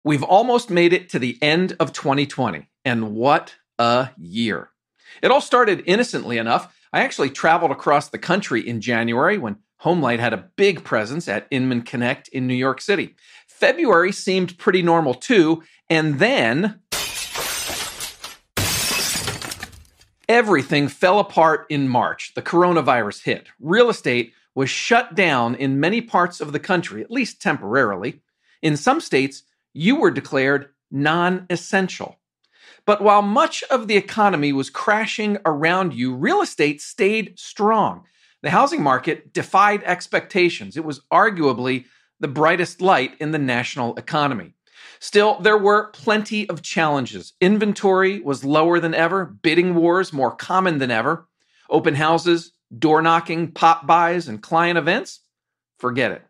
We've almost made it to the end of 2020, and what a year. It all started innocently enough. I actually traveled across the country in January when HomeLight had a big presence at Inman Connect in New York City. February seemed pretty normal too, and then everything fell apart in March. The coronavirus hit. Real estate was shut down in many parts of the country, at least temporarily. In some states, you were declared non-essential. But while much of the economy was crashing around you, real estate stayed strong. The housing market defied expectations. It was arguably the brightest light in the national economy. Still, there were plenty of challenges. Inventory was lower than ever, bidding wars more common than ever, open houses, door knocking, pop buys, and client events? Forget it.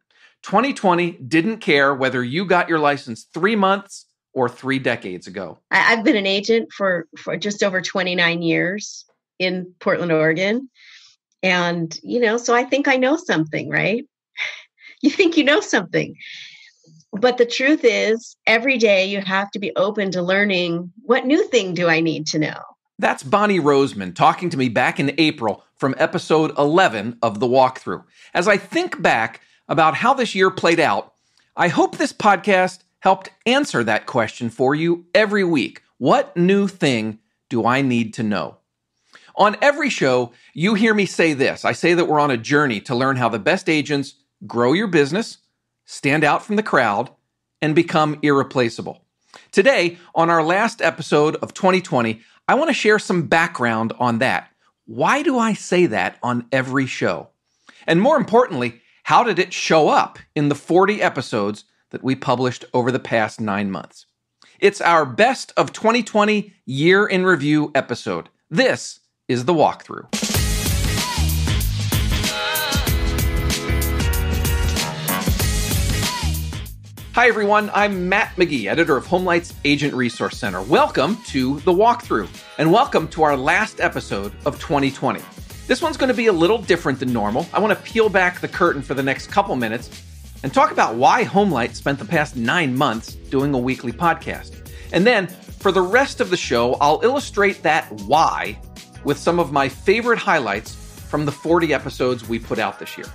2020 didn't care whether you got your license 3 months or 3 decades ago. I've been an agent for just over 29 years in Portland, Oregon. And, so I think I know something, right? You think you know something. But the truth is, every day you have to be open to learning, what new thing do I need to know? That's Bonnie Roseman talking to me back in April from episode 11 of The Walkthrough. As I think back about how this year played out, I hope this podcast helped answer that question for you every week. What new thing do I need to know? On every show, you hear me say this. I say that we're on a journey to learn how the best agents grow your business, stand out from the crowd, and become irreplaceable. Today, on our last episode of 2020, I want to share some background on that. Why do I say that on every show? And more importantly, how did it show up in the 40 episodes that we published over the past 9 months? It's our best of 2020 year in review episode. This is The Walkthrough. Hi, everyone. I'm Matt McGee, editor of HomeLight's Agent Resource Center. Welcome to The Walkthrough, and welcome to our last episode of 2020. This one's going to be a little different than normal. I want to peel back the curtain for the next couple minutes and talk about why HomeLight spent the past 9 months doing a weekly podcast. And then, for the rest of the show, I'll illustrate that why with some of my favorite highlights from the 40 episodes we put out this year.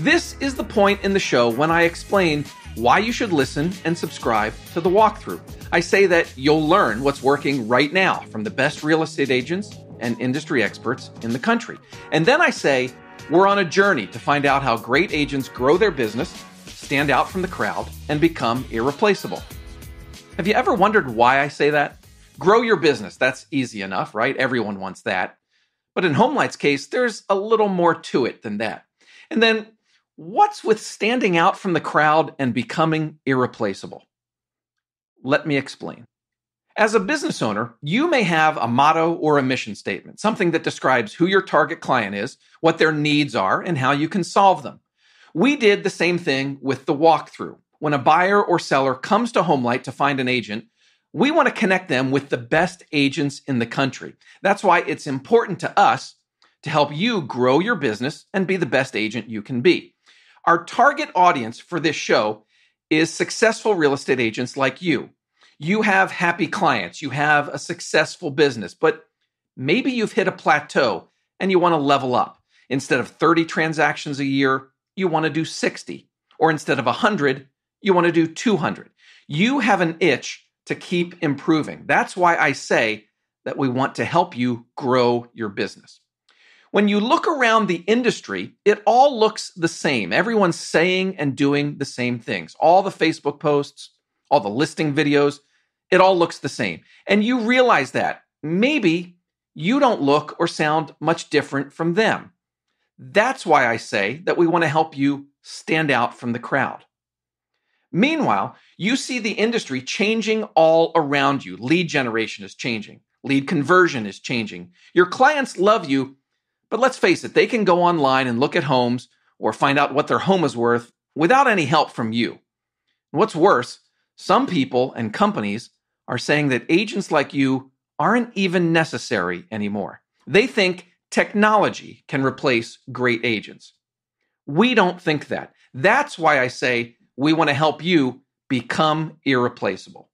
This is the point in the show when I explain why you should listen and subscribe to The Walkthrough. I say that you'll learn what's working right now from the best real estate agents and industry experts in the country. And then I say we're on a journey to find out how great agents grow their business, stand out from the crowd, and become irreplaceable. Have you ever wondered why I say that? Grow your business, that's easy enough, right? Everyone wants that. But in HomeLight's case, there's a little more to it than that. And then, what's with standing out from the crowd and becoming irreplaceable? Let me explain. As a business owner, you may have a motto or a mission statement, something that describes who your target client is, what their needs are, and how you can solve them. We did the same thing with The Walkthrough. When a buyer or seller comes to HomeLight to find an agent, we want to connect them with the best agents in the country. That's why it's important to us to help you grow your business and be the best agent you can be. Our target audience for this show is successful real estate agents like you. You have happy clients, you have a successful business, but maybe you've hit a plateau and you want to level up. Instead of 30 transactions a year, you want to do 60. Or instead of 100, you want to do 200. You have an itch to keep improving. That's why I say that we want to help you grow your business. When you look around the industry, it all looks the same. Everyone's saying and doing the same things. All the Facebook posts, all the listing videos, it all looks the same. And you realize that maybe you don't look or sound much different from them. That's why I say that we want to help you stand out from the crowd. Meanwhile, you see the industry changing all around you. Lead generation is changing. Lead conversion is changing. Your clients love you, but let's face it, they can go online and look at homes or find out what their home is worth without any help from you. What's worse, some people and companies are saying that agents like you aren't even necessary anymore. They think technology can replace great agents. We don't think that. That's why I say we want to help you become irreplaceable.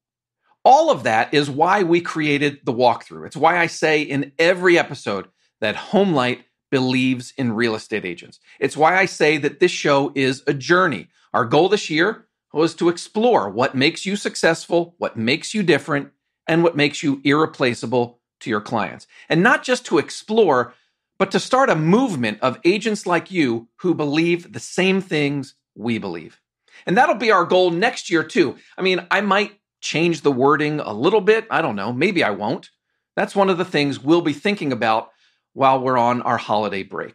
All of that is why we created the walkthrough. It's why I say in every episode that Homelight believes in real estate agents. It's why I say that this show is a journey. Our goal this year was to explore what makes you successful, what makes you different, and what makes you irreplaceable to your clients. And not just to explore, but to start a movement of agents like you who believe the same things we believe. And that'll be our goal next year too. I mean, I might change the wording a little bit. I don't know. Maybe I won't. That's one of the things we'll be thinking about while we're on our holiday break.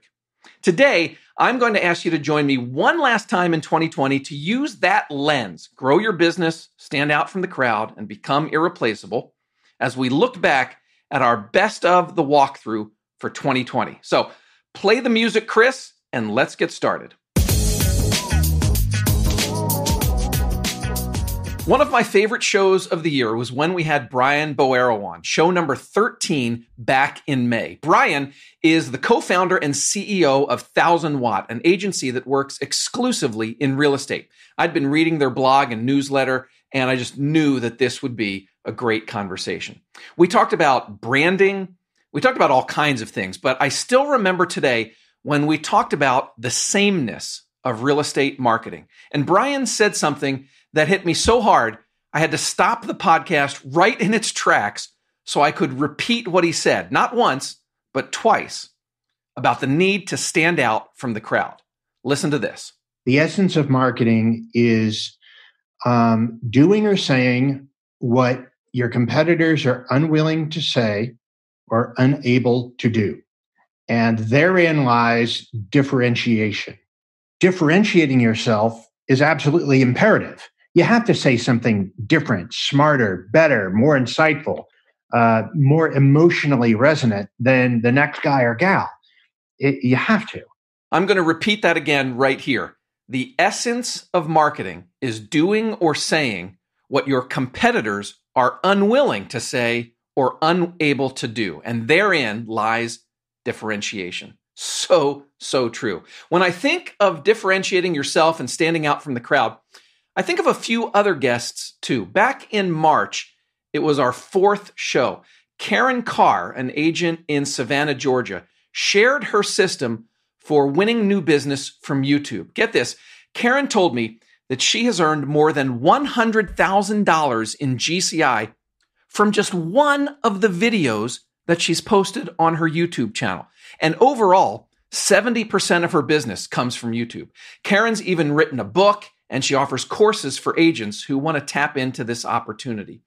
Today, I'm going to ask you to join me one last time in 2020 to use that lens, grow your business, stand out from the crowd, and become irreplaceable as we look back at our best of the walkthrough for 2020. So play the music, Chris, and let's get started. One of my favorite shows of the year was when we had Brian Boero on, show number 13 back in May. Brian is the co-founder and CEO of 1000 Watt, an agency that works exclusively in real estate. I'd been reading their blog and newsletter, and I just knew that this would be a great conversation. We talked about branding. We talked about all kinds of things, but I still remember today when we talked about the sameness of real estate marketing. And Brian said something that hit me so hard, I had to stop the podcast right in its tracks so I could repeat what he said, not once, but twice, about the need to stand out from the crowd. Listen to this. The essence of marketing is doing or saying what your competitors are unwilling to say or unable to do. And therein lies differentiation. Differentiating yourself is absolutely imperative. You have to say something different, smarter, better, more insightful, more emotionally resonant than the next guy or gal. You have to. I'm going to repeat that again right here. The essence of marketing is doing or saying what your competitors are unwilling to say or unable to do. And therein lies differentiation. So true. When I think of differentiating yourself and standing out from the crowd, I think of a few other guests too. Back in March, it was our 4th show. Karin Carr, an agent in Savannah, Georgia, shared her system for winning new business from YouTube. Get this, Karin told me that she has earned more than $100,000 in GCI from just one of the videos that she's posted on her YouTube channel. And overall, 70% of her business comes from YouTube. Karin's even written a book, and she offers courses for agents who want to tap into this opportunity.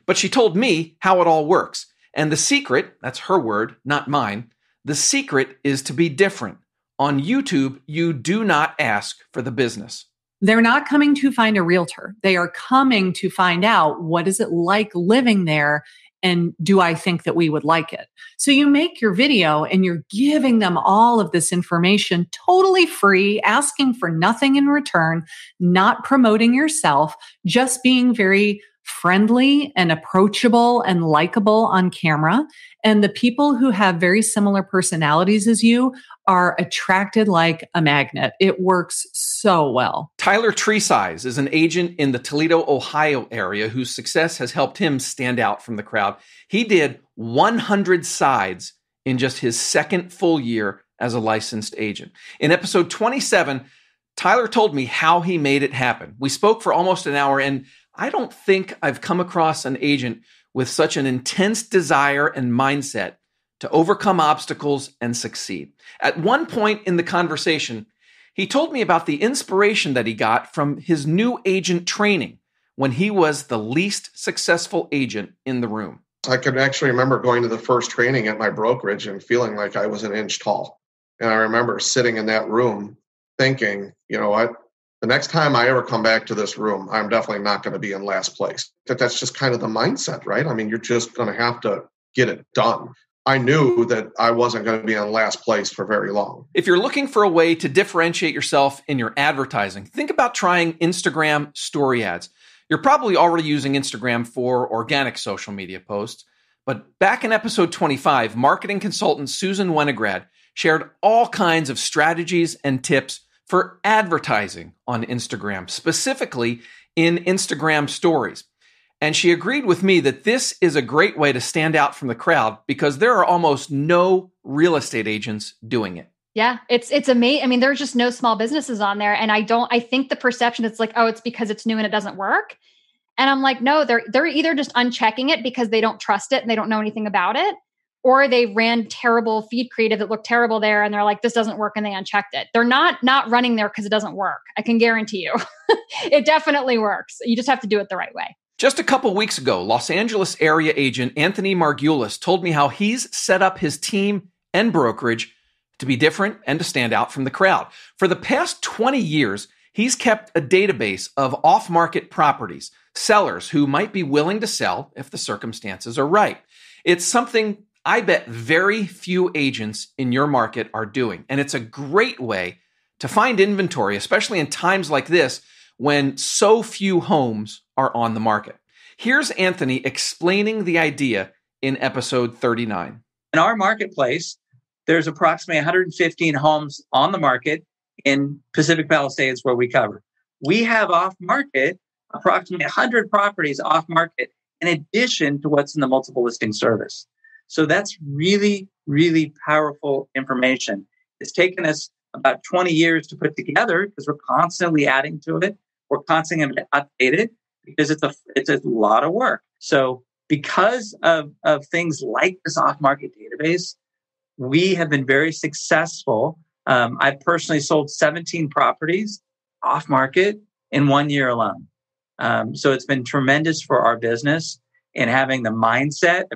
But she told me how it all works. And the secret, that's her word, not mine, the secret is to be different. On YouTube, you do not ask for the business. They're not coming to find a realtor. They are coming to find out what is it like living there, and do I think that we would like it? So you make your video and you're giving them all of this information totally free, asking for nothing in return, not promoting yourself, just being very friendly and approachable and likable on camera. And the people who have very similar personalities as you are attracted like a magnet. It works so well. Tyler Treesize is an agent in the Toledo, Ohio area whose success has helped him stand out from the crowd. He did 100 sides in just his 2nd full year as a licensed agent. In episode 27, Tyler told me how he made it happen. We spoke for almost an hour, and I don't think I've come across an agent with such an intense desire and mindset to overcome obstacles and succeed. At one point in the conversation, he told me about the inspiration that he got from his new agent training when he was the least successful agent in the room. I could actually remember going to the first training at my brokerage and feeling like I was an inch tall. And I remember sitting in that room thinking, you know what? The next time I ever come back to this room, I'm definitely not going to be in last place. That's just kind of the mindset, right? I mean, you're just going to have to get it done. I knew that I wasn't going to be in last place for very long. If you're looking for a way to differentiate yourself in your advertising, think about trying Instagram story ads. You're probably already using Instagram for organic social media posts, but back in episode 25, marketing consultant Susan Winograd shared all kinds of strategies and tips for advertising on Instagram, specifically in Instagram stories. And she agreed with me that this is a great way to stand out from the crowd because there are almost no real estate agents doing it. Yeah, it's amazing. I mean, there's just no small businesses on there. And I think the perception is like, oh, it's because it's new and it doesn't work. And I'm like, no, they're either just unchecking it because they don't trust it and they don't know anything about it, or they ran terrible feed creative that looked terrible there. And they're like, this doesn't work. And they unchecked it. They're not running there because it doesn't work. I can guarantee you it definitely works. You just have to do it the right way. Just a couple weeks ago, Los Angeles area agent Anthony Margulis told me how he's set up his team and brokerage to be different and to stand out from the crowd. For the past 20 years, he's kept a database of off-market properties, sellers who might be willing to sell if the circumstances are right. It's something I bet very few agents in your market are doing, and it's a great way to find inventory, especially in times like this when so few homes are on the market. Here's Anthony explaining the idea in episode 39. In our marketplace, there's approximately 115 homes on the market in Pacific Palisades where we cover. We have off-market approximately 100 properties off-market in addition to what's in the multiple listing service. So that's really, really powerful information. It's taken us about 20 years to put together because we're constantly adding to it. We're constantly going to update it because it's a lot of work. So because of things like this off-market database, we have been very successful. I've personally sold 17 properties off-market in 1 year alone. So it's been tremendous for our business in having the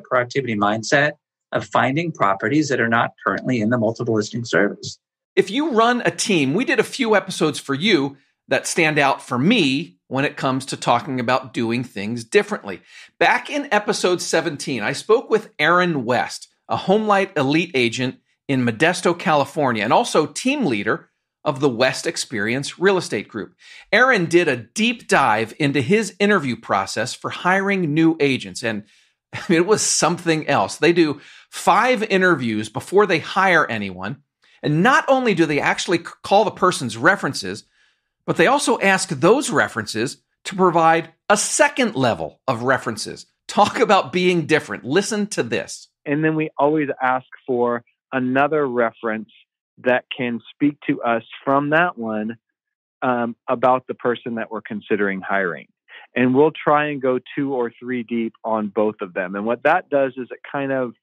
productivity mindset of finding properties that are not currently in the multiple listing service. If you run a team, we did a few episodes for you that stand out for me when it comes to talking about doing things differently. Back in episode 17, I spoke with Aaron West, a HomeLight elite agent in Modesto, California, and also team leader of the West Experience Real Estate Group. Aaron did a deep dive into his interview process for hiring new agents, and it was something else. They do 5 interviews before they hire anyone, and not only do they actually call the person's references, but they also ask those references to provide a second level of references. Talk about being different. Listen to this. And then we always ask for another reference that can speak to us from that one about the person that we're considering hiring. And we'll try and go 2 or 3 deep on both of them. And what that does is it kind of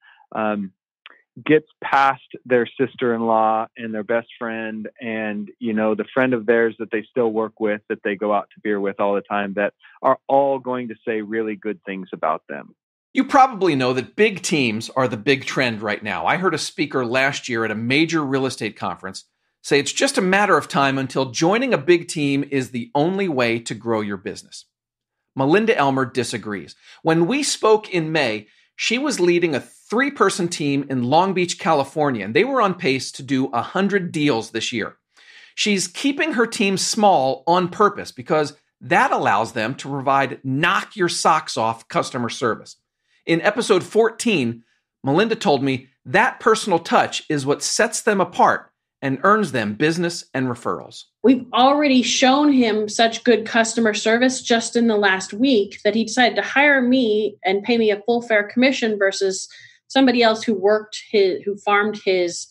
gets past their sister-in-law and their best friend and, the friend of theirs that they still work with, that they go out to beer with all the time, that are all going to say really good things about them. You probably know that big teams are the big trend right now. I heard a speaker last year at a major real estate conference say it's just a matter of time until joining a big team is the only way to grow your business. Melinda Elmer disagrees. When we spoke in May, she was leading a 3-person team in Long Beach, California, and they were on pace to do 100 deals this year. She's keeping her team small on purpose because that allows them to provide knock your socks off customer service. In episode 14, Melinda told me that personal touch is what sets them apart and earns them business and referrals. We've already shown him such good customer service just in the last week that he decided to hire me and pay me a full fair commission versus somebody else who farmed his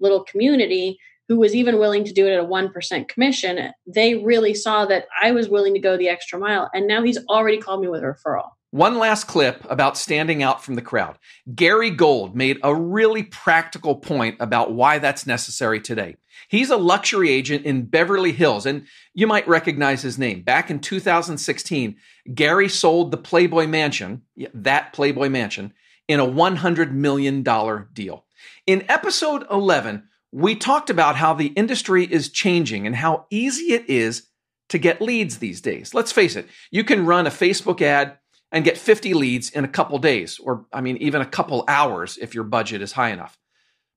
little community, who was even willing to do it at a 1% commission. They really saw that I was willing to go the extra mile. And now he's already called me with a referral. One last clip about standing out from the crowd. Gary Gold made a really practical point about why that's necessary today. He's a luxury agent in Beverly Hills, and you might recognize his name. Back in 2016, Gary sold the Playboy Mansion, that Playboy Mansion, in a $100 million deal. In episode 11, we talked about how the industry is changing and how easy it is to get leads these days. Let's face it, you can run a Facebook ad and get 50 leads in a couple days, or even a couple hours if your budget is high enough.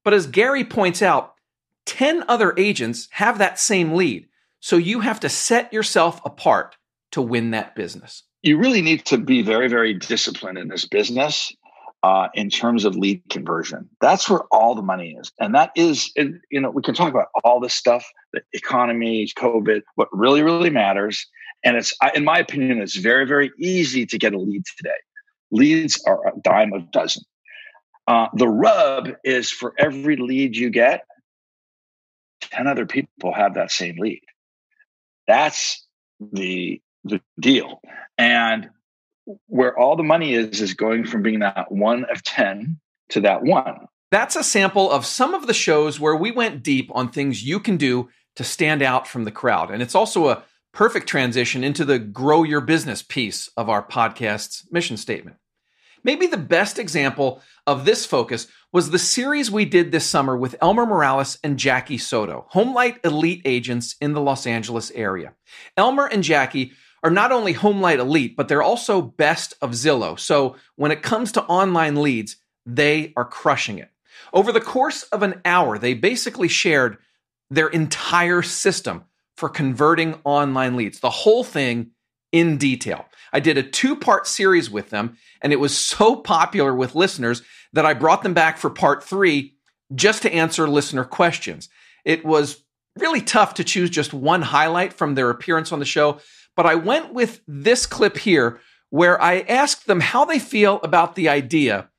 But as Gary points out, 10 other agents have that same lead. So you have to set yourself apart to win that business. You really need to be very, very disciplined in this business in terms of lead conversion. That's where all the money is. And that is, we can talk about all this stuff, the economy, COVID. What really, really matters And in my opinion, it's very, very easy to get a lead today. Leads are a dime a dozen. The rub is for every lead you get, 10 other people have that same lead. That's the deal. And where all the money is going from being that 1 of 10 to that 1. That's a sample of some of the shows where we went deep on things you can do to stand out from the crowd. And it's also a perfect transition into the grow your business piece of our podcast's mission statement. Maybe the best example of this focus was the series we did this summer with Elmer Morales and Jackie Soto, HomeLight elite agents in the Los Angeles area. Elmer and Jackie are not only HomeLight elite, but they're also best of Zillow. So when it comes to online leads, they are crushing it. Over the course of an hour, they basically shared their entire system for converting online leads, the whole thing in detail. I did a 2-part series with them, and it was so popular with listeners that I brought them back for part 3 just to answer listener questions. It was really tough to choose just one highlight from their appearance on the show, but I went with this clip here where I asked them how they feel about the idea,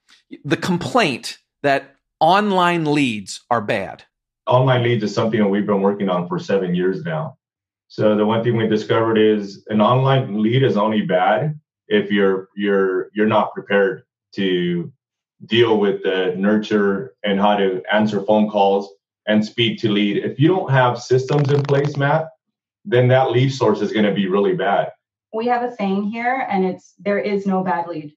the complaint that online leads are bad. Online leads is something that we've been working on for 7 years now. So the one thing we discovered is an online lead is only bad if you're not prepared to deal with the nurture and how to answer phone calls and speak to lead. If you don't have systems in place, Matt, then that lead source is going to be really bad. We have a saying here, and it's there is no bad lead.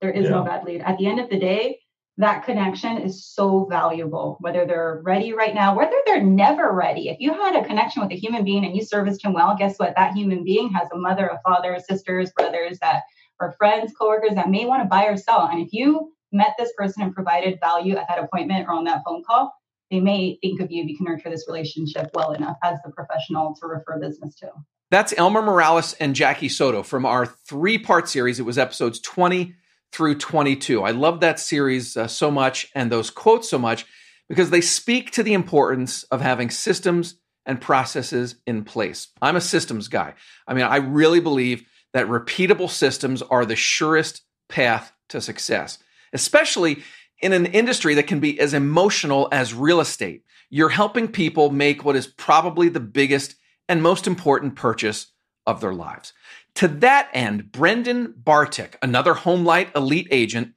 There is no bad lead. At the end of the day, that connection is so valuable, whether they're ready right now, whether they're never ready. If you had a connection with a human being and you serviced him well, guess what? That human being has a mother, a father, sisters, brothers that are friends, coworkers that may want to buy or sell. And if you met this person and provided value at that appointment or on that phone call, they may think of you if you can nurture this relationship well enough as the professional to refer business to. That's Elmer Morales and Jackie Soto from our 3-part series. It was episodes 20 through 22. I love that series so much and those quotes so much because they speak to the importance of having systems and processes in place. I'm a systems guy. I mean, I really believe that repeatable systems are the surest path to success, especially in an industry that can be as emotional as real estate. You're helping people make what is probably the biggest and most important purchase of their lives. To that end, Brendan Bartik, another HomeLight elite agent,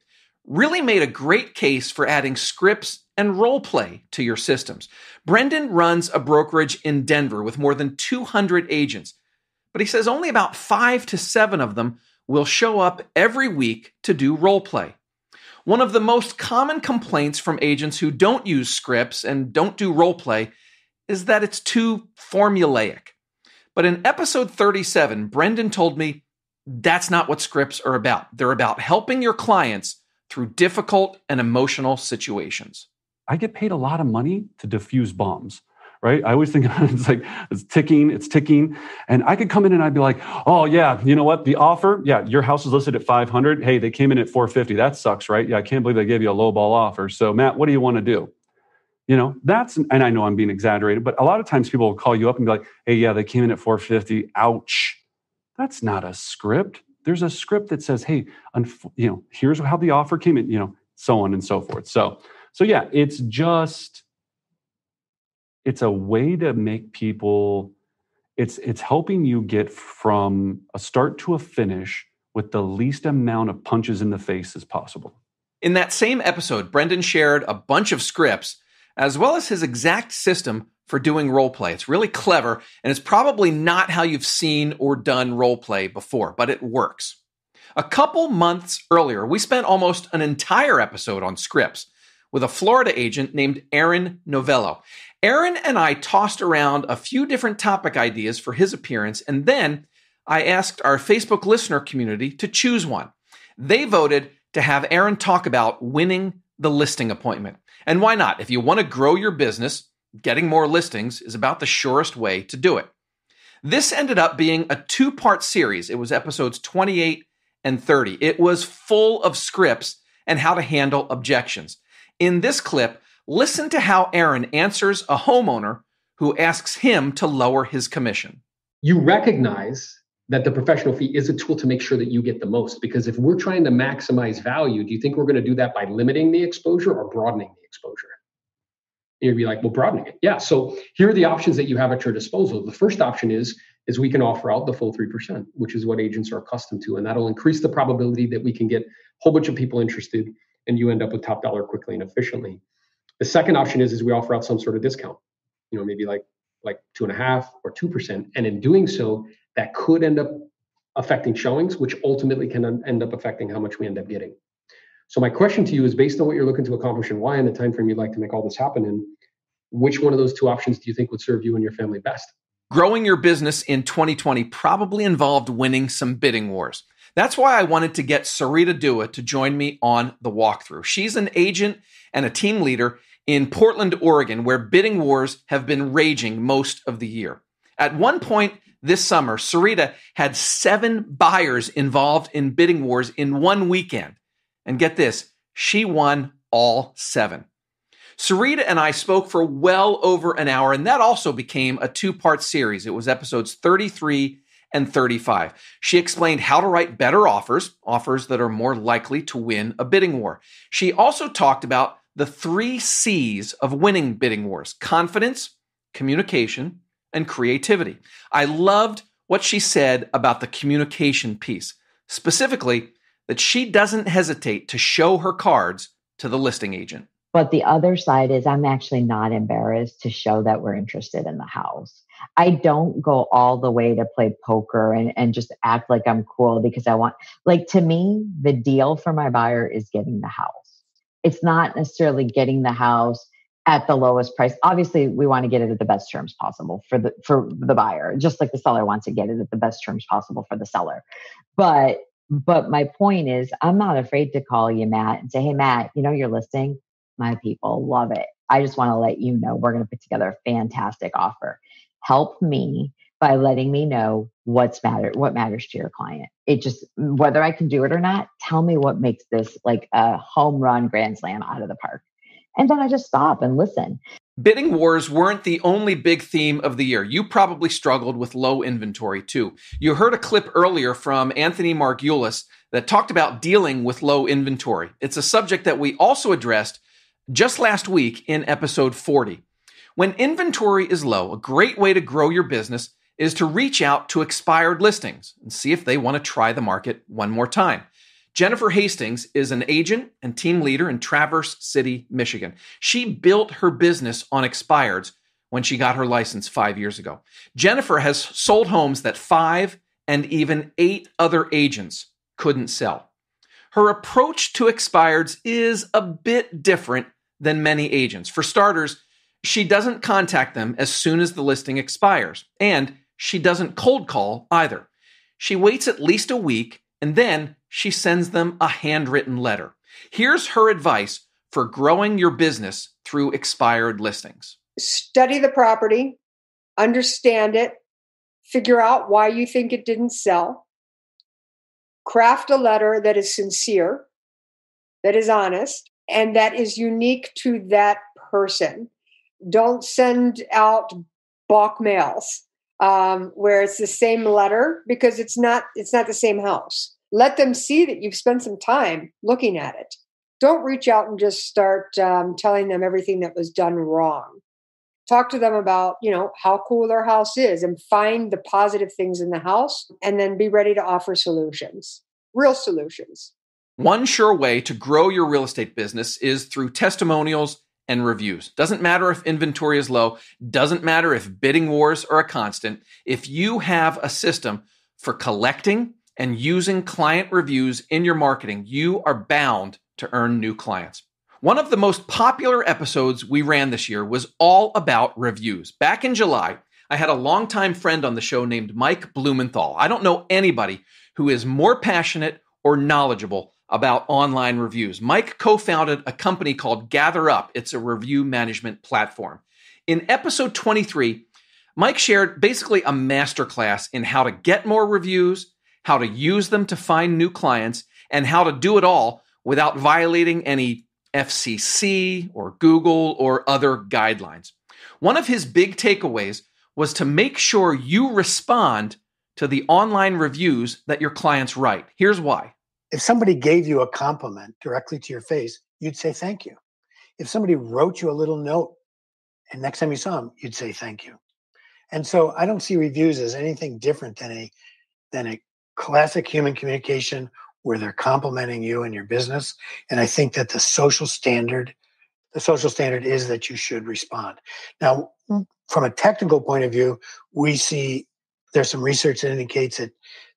really made a great case for adding scripts and role play to your systems. Brendan runs a brokerage in Denver with more than 200 agents, but he says only about 5 to 7 of them will show up every week to do role play. One of the most common complaints from agents who don't use scripts and don't do role play is that it's too formulaic. But in episode 37, Brendan told me that's not what scripts are about. They're about helping your clients through difficult and emotional situations. I get paid a lot of money to diffuse bombs, right? I always think it's like, it's ticking. And I could come in and I'd be like, oh yeah, you know what? The offer, yeah, your house is listed at 500. Hey, they came in at 450. That sucks, right? Yeah, I can't believe they gave you a lowball offer. So Matt, what do you want to do? You know, and I know I'm being exaggerated, but a lot of times people will call you up and be like, hey, yeah, they came in at 450. Ouch. That's not a script. There's a script that says, hey, here's how the offer came in, so on and so forth. So yeah, it's a way to make people, it's helping you get from a start to a finish with the least amount of punches in the face as possible. In that same episode, Brendan shared a bunch of scripts as well as his exact system for doing role play. It's really clever, and it's probably not how you've seen or done role play before, but it works. A couple months earlier, we spent almost an entire episode on scripts with a Florida agent named Aaron Novello. Aaron and I tossed around a few different topic ideas for his appearance, and then I asked our Facebook listener community to choose one. They voted to have Aaron talk about winning the listing appointment. And why not? If you want to grow your business, getting more listings is about the surest way to do it. This ended up being a 2-part series. It was episodes 28 and 30. It was full of scripts and how to handle objections. In this clip, listen to how Aaron answers a homeowner who asks him to lower his commission. You recognize that the professional fee is a tool to make sure that you get the most. Because if we're trying to maximize value, do you think we're going to do that by limiting the exposure or broadening the exposure? You'd be like, well, broadening it. Yeah. So here are the options that you have at your disposal. The first option is we can offer out the full 3%, which is what agents are accustomed to. And that'll increase the probability that we can get a whole bunch of people interested and you end up with top dollar quickly and efficiently. The second option is we offer out some sort of discount, maybe like 2.5% or 2%. And in doing so, that could end up affecting showings, which ultimately can end up affecting how much we end up getting. So my question to you is, based on what you're looking to accomplish and why and the time frame you'd like to make all this happen in, which one of those two options do you think would serve you and your family best? Growing your business in 2020 probably involved winning some bidding wars. That's why I wanted to get Sarita Dua to join me on the walkthrough. She's an agent and a team leader in Portland, Oregon, where bidding wars have been raging most of the year. At one point this summer, Sarita had 7 buyers involved in bidding wars in one weekend. And get this, she won all 7. Sarita and I spoke for well over an hour, and that also became a 2-part series. It was episodes 33 and 35. She explained how to write better offers that are more likely to win a bidding war. She also talked about the 3 C's of winning bidding wars: confidence, communication, and creativity. I loved what she said about the communication piece, specifically that she doesn't hesitate to show her cards to the listing agent. But the other side is I'm actually not embarrassed to show that we're interested in the house. I don't go all the way to play poker and just act like I'm cool because I want, to me, the deal for my buyer is getting the house. It's not necessarily getting the house at the lowest price. Obviously, we want to get it at the best terms possible for the buyer, just like the seller wants to get it at the best terms possible for the seller. But my point is, I'm not afraid to call you, Matt, and say, hey, Matt, your listing, my people love it. I just want to let you know we're going to put together a fantastic offer. Help me by letting me know what matters to your client. It just, whether I can do it or not, tell me what makes this like a home run grand slam out of the park. And then I just stop and listen. Bidding wars weren't the only big theme of the year. You probably struggled with low inventory too. You heard a clip earlier from Anthony Margulis that talked about dealing with low inventory. It's a subject that we also addressed just last week in episode 40. When inventory is low, a great way to grow your business is to reach out to expired listings and see if they want to try the market one more time. Jennifer Hastings is an agent and team leader in Traverse City, Michigan. She built her business on expireds when she got her license 5 years ago. Jennifer has sold homes that 5 and even 8 other agents couldn't sell. Her approach to expireds is a bit different than many agents. For starters, she doesn't contact them as soon as the listing expires, and she doesn't cold call either. She waits at least a week, and then she sends them a handwritten letter. Here's her advice for growing your business through expired listings. Study the property, understand it, figure out why you think it didn't sell, craft a letter that is sincere, that is honest, and that is unique to that person. Don't send out bulk mails where it's the same letter, because it's not the same house. Let them see that you've spent some time looking at it. Don't reach out and just start telling them everything that was done wrong. Talk to them about, how cool their house is, and find the positive things in the house, and then be ready to offer solutions, real solutions. One sure way to grow your real estate business is through testimonials and reviews. Doesn't matter if inventory is low, doesn't matter if bidding wars are a constant. If you have a system for collecting and using client reviews in your marketing, you are bound to earn new clients. One of the most popular episodes we ran this year was all about reviews. Back in July, I had a longtime friend on the show named Mike Blumenthal. I don't know anybody who is more passionate or knowledgeable about online reviews. Mike co-founded a company called Gather Up. It's a review management platform. In episode 23, Mike shared basically a masterclass in how to get more reviews, how to use them to find new clients, and how to do it all without violating any FCC or Google or other guidelines. One of his big takeaways was to make sure you respond to the online reviews that your clients write. Here's why. If somebody gave you a compliment directly to your face, you'd say thank you. If somebody wrote you a little note and next time you saw them, you'd say thank you. And so I don't see reviews as anything different than a classic human communication where they're complimenting you and your business. And I think that the social standard is that you should respond. Now, from a technical point of view, we see there's some research that indicates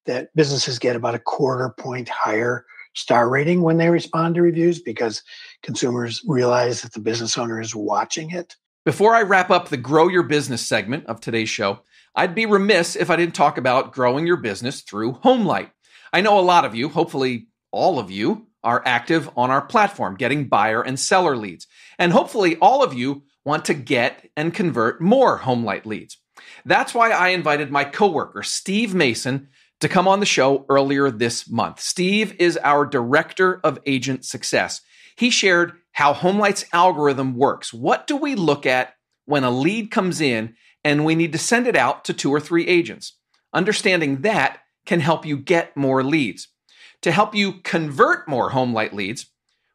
that businesses get about a 1/4 point higher star rating when they respond to reviews because consumers realize that the business owner is watching it. Before I wrap up the Grow Your Business segment of today's show, I'd be remiss if I didn't talk about growing your business through HomeLight. I know a lot of you, hopefully all of you, are active on our platform, getting buyer and seller leads. And hopefully all of you want to get and convert more HomeLight leads. That's why I invited my coworker, Steve Mason, to come on the show earlier this month. Steve is our Director of Agent Success. He shared how HomeLight's algorithm works. What do we look at when a lead comes in and we need to send it out to 2 or 3 agents? Understanding that can help you get more leads. To help you convert more HomeLight leads,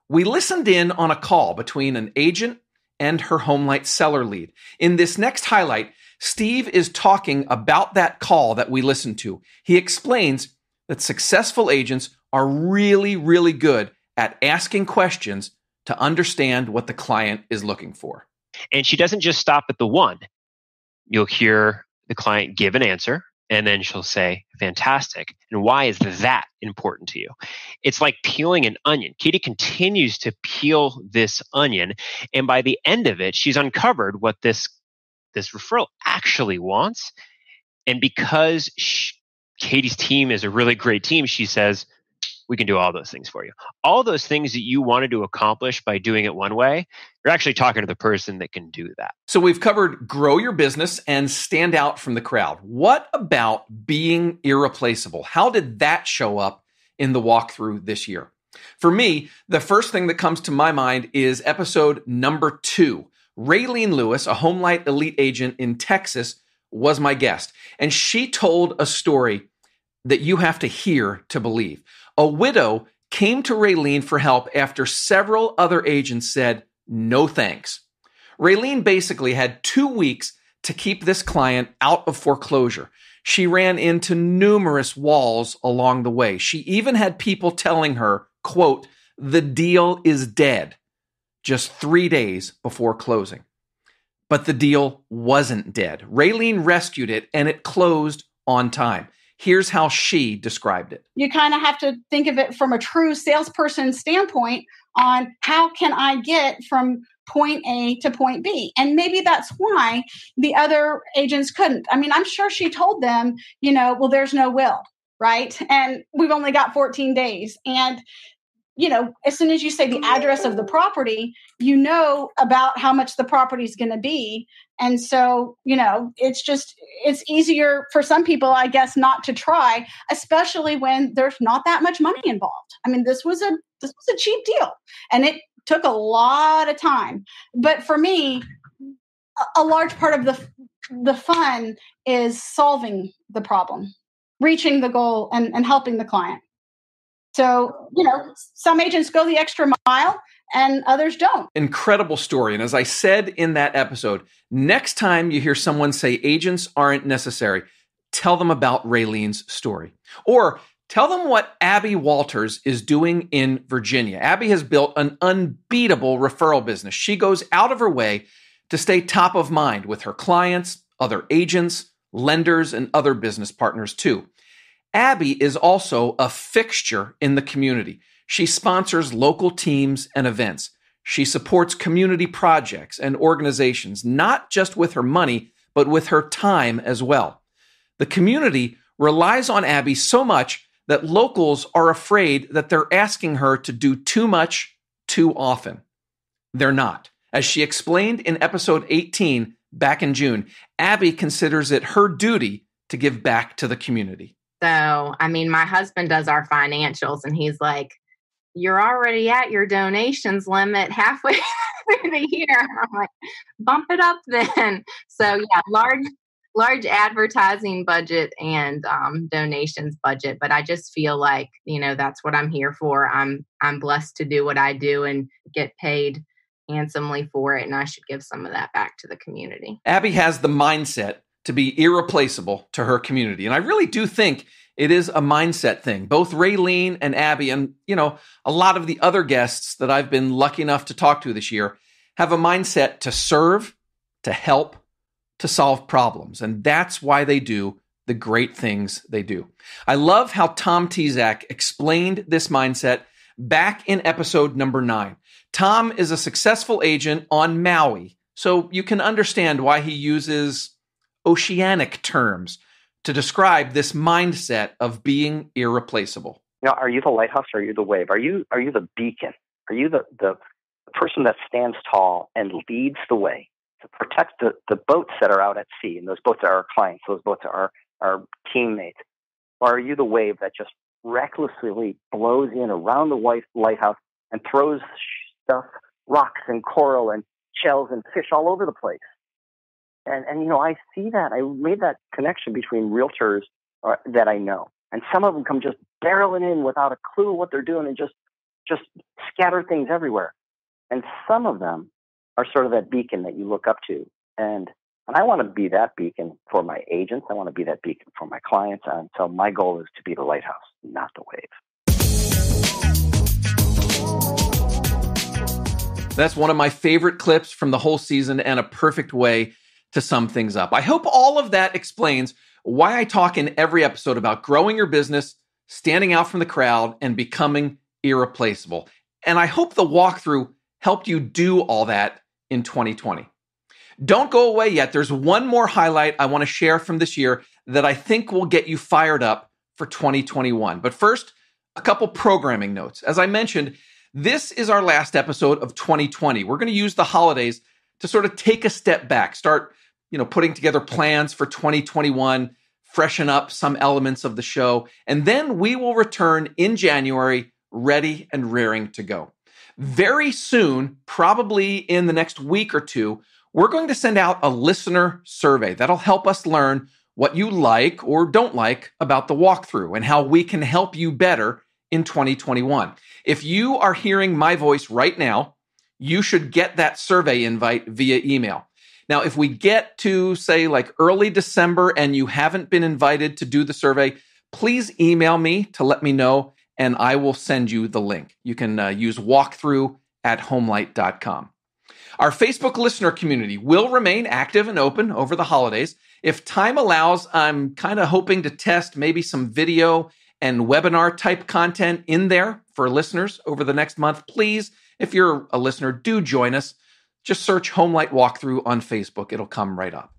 we listened in on a call between an agent and her HomeLight seller lead. In this next highlight, Steve is talking about that call that we listened to. He explains that successful agents are really, really good at asking questions to understand what the client is looking for. And she doesn't just stop at the one. You'll hear the client give an answer, and then she'll say, fantastic. And why is that important to you? It's like peeling an onion. Katie continues to peel this onion. And by the end of it, she's uncovered what this referral actually wants. And because Katie's team is a really great team, she says, we can do all those things for you. All those things that you wanted to accomplish by doing it one way, you're actually talking to the person that can do that. So we've covered grow your business and stand out from the crowd. What about being irreplaceable? How did that show up in the walkthrough this year? For me, the first thing that comes to my mind is episode number 2. Raylene Lewis, a HomeLight elite agent in Texas, was my guest. And she told a story that you have to hear to believe. A widow came to Raylene for help after several other agents said, no thanks. Raylene basically had 2 weeks to keep this client out of foreclosure. She ran into numerous walls along the way. She even had people telling her, quote, the deal is dead, just 3 days before closing. But the deal wasn't dead. Raylene rescued it and it closed on time. Here's how she described it. You kind of have to think of it from a true salesperson standpoint on how can I get from point A to point B? And maybe that's why the other agents couldn't. I mean, I'm sure she told them, well, there's no will, right? And we've only got 14 days. And as soon as you say the address of the property, about how much the property is going to be. And so, it's easier for some people, I guess, not to try, especially when there's not that much money involved. I mean, this was a cheap deal and it took a lot of time. But for me, a large part of the fun is solving the problem, reaching the goal and helping the client. So, some agents go the extra mile and others don't. Incredible story. And as I said in that episode, next time you hear someone say agents aren't necessary, tell them about Raylene's story. Or tell them what Abby Walters is doing in Virginia. Abby has built an unbeatable referral business. She goes out of her way to stay top of mind with her clients, other agents, lenders, and other business partners too. Abby is also a fixture in the community. She sponsors local teams and events. She supports community projects and organizations, not just with her money, but with her time as well. The community relies on Abby so much that locals are afraid that they're asking her to do too much too often. They're not. As she explained in episode 18 back in June, Abby considers it her duty to give back to the community. So, my husband does our financials and he's like, you're already at your donations limit halfway through the year. I'm like, bump it up then. So yeah, large advertising budget and donations budget, but I just feel like, that's what I'm here for. I'm blessed to do what I do and get paid handsomely for it, and I should give some of that back to the community. Abby has the mindset to be irreplaceable to her community, and I really do think it is a mindset thing. Both Raylene and Abby and, a lot of the other guests that I've been lucky enough to talk to this year have a mindset to serve, to help, to solve problems. And that's why they do the great things they do. I love how Tom Tezak explained this mindset back in episode number 9. Tom is a successful agent on Maui, so you can understand why he uses oceanic terms to describe this mindset of being irreplaceable. Are you the lighthouse or are you the wave? Are you the beacon? Are you the person that stands tall and leads the way to protect the boats that are out at sea? And those boats are our clients. Those boats are our teammates. Or are you the wave that just recklessly blows in around the lighthouse and throws stuff, rocks and coral and shells and fish all over the place? And I see that. I made that connection between realtors that I know. And some of them come just barreling in without a clue what they're doing and just scatter things everywhere. And some of them are sort of that beacon that you look up to. And I want to be that beacon for my agents. I want to be that beacon for my clients. And so my goal is to be the lighthouse, not the wave. That's one of my favorite clips from the whole season and a perfect way to sum things up. I hope all of that explains why I talk in every episode about growing your business, standing out from the crowd, and becoming irreplaceable. And I hope the walkthrough helped you do all that in 2020. Don't go away yet. There's one more highlight I want to share from this year that I think will get you fired up for 2021. But first, a couple programming notes. As I mentioned, this is our last episode of 2020. We're going to use the holidays to sort of take a step back, start putting together plans for 2021, freshen up some elements of the show, and then we will return in January, ready and raring to go. Very soon, probably in the next week or two, we're going to send out a listener survey that'll help us learn what you like or don't like about the walkthrough and how we can help you better in 2021. If you are hearing my voice right now, you should get that survey invite via email. Now, if we get to, say, like early December and you haven't been invited to do the survey, please email me to let me know, and I will send you the link. You can use walkthrough@homelight.com. Our Facebook listener community will remain active and open over the holidays. If time allows, I'm kind of hoping to test maybe some video and webinar type content in there for listeners over the next month. Please, if you're a listener, do join us. Just search Homelight Walkthrough on Facebook. It'll come right up.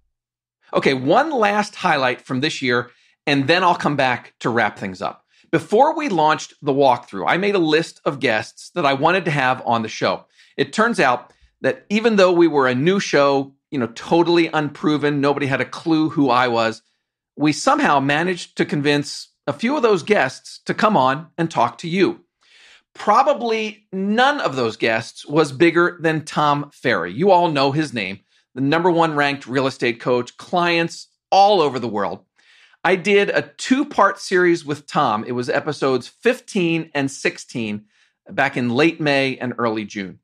Okay, one last highlight from this year, and then I'll come back to wrap things up. Before we launched the walkthrough, I made a list of guests that I wanted to have on the show. It turns out that even though we were a new show, totally unproven, nobody had a clue who I was, we somehow managed to convince a few of those guests to come on and talk to you. Probably none of those guests was bigger than Tom Ferry. You all know his name, the #1 ranked real estate coach, clients all over the world. I did a 2-part series with Tom. It was episodes 15 and 16 back in late May and early June.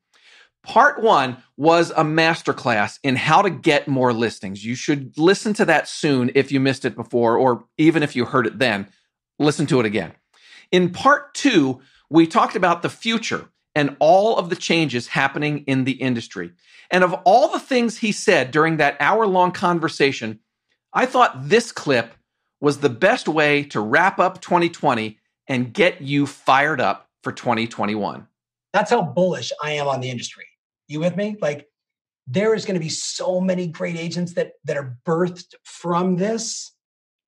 Part 1 was a masterclass in how to get more listings. You should listen to that soon if you missed it before, or even if you heard it then, listen to it again. In part 2, we talked about the future and all of the changes happening in the industry. And of all the things he said during that hour-long conversation, I thought this clip was the best way to wrap up 2020 and get you fired up for 2021. That's how bullish I am on the industry. You with me? There is going to be so many great agents that are birthed from this,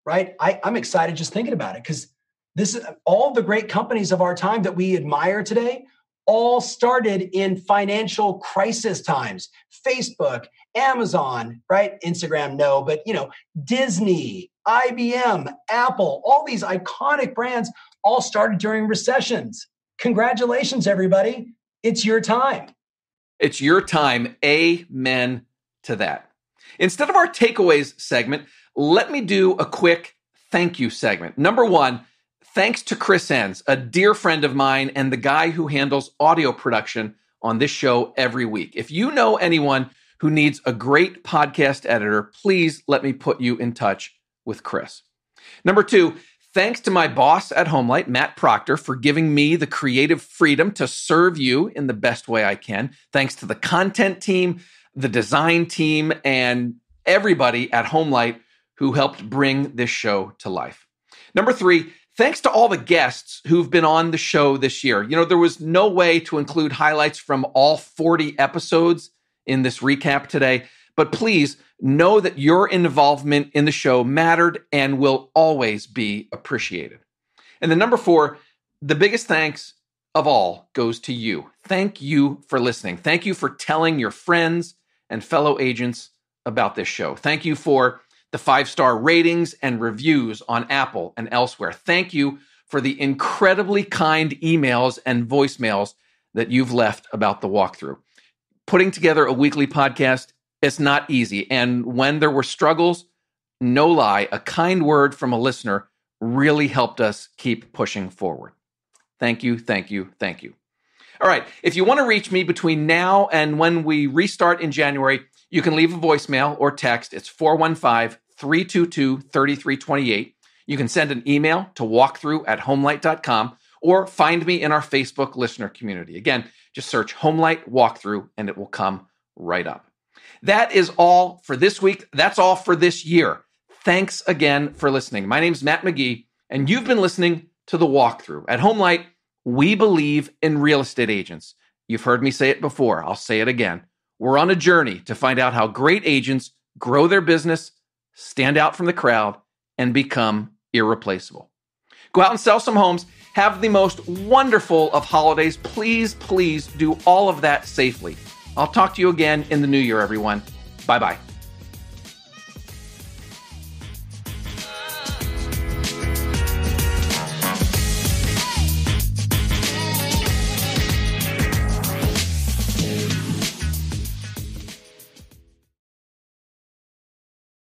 right? I'm excited just thinking about it because this is all the great companies of our time that we admire today all started in financial crisis times. Facebook, Amazon, right? Instagram, no, but Disney, IBM, Apple, all these iconic brands all started during recessions. Congratulations, everybody. It's your time. It's your time. Amen to that. Instead of our takeaways segment, let me do a quick thank you segment. Number one, thanks to Chris Enns, a dear friend of mine and the guy who handles audio production on this show every week. If you know anyone who needs a great podcast editor, please let me put you in touch with Chris. Number two, thanks to my boss at Homelight, Matt Proctor, for giving me the creative freedom to serve you in the best way I can. Thanks to the content team, the design team, and everybody at Homelight who helped bring this show to life. Number three, thanks to all the guests who've been on the show this year. You know, there was no way to include highlights from all 40 episodes in this recap today, but please know that your involvement in the show mattered and will always be appreciated. And then number four, the biggest thanks of all goes to you. Thank you for listening. Thank you for telling your friends and fellow agents about this show. Thank you for the 5-star ratings and reviews on Apple and elsewhere. Thank you for the incredibly kind emails and voicemails that you've left about the walkthrough. Putting together a weekly podcast, it's not easy. And when there were struggles, no lie, a kind word from a listener really helped us keep pushing forward. Thank you, thank you, thank you. All right, if you want to reach me between now and when we restart in January, you can leave a voicemail or text. It's 415-322-3328. You can send an email to walkthrough@homelight.com or find me in our Facebook listener community. Again, just search Homelight Walkthrough and it will come right up. That is all for this week. That's all for this year. Thanks again for listening. My name's Matt McGee, and you've been listening to The Walkthrough. At Homelight, we believe in real estate agents. You've heard me say it before. I'll say it again. We're on a journey to find out how great agents grow their business, stand out from the crowd, and become irreplaceable. Go out and sell some homes. Have the most wonderful of holidays. Please, please do all of that safely. I'll talk to you again in the new year, everyone. Bye-bye.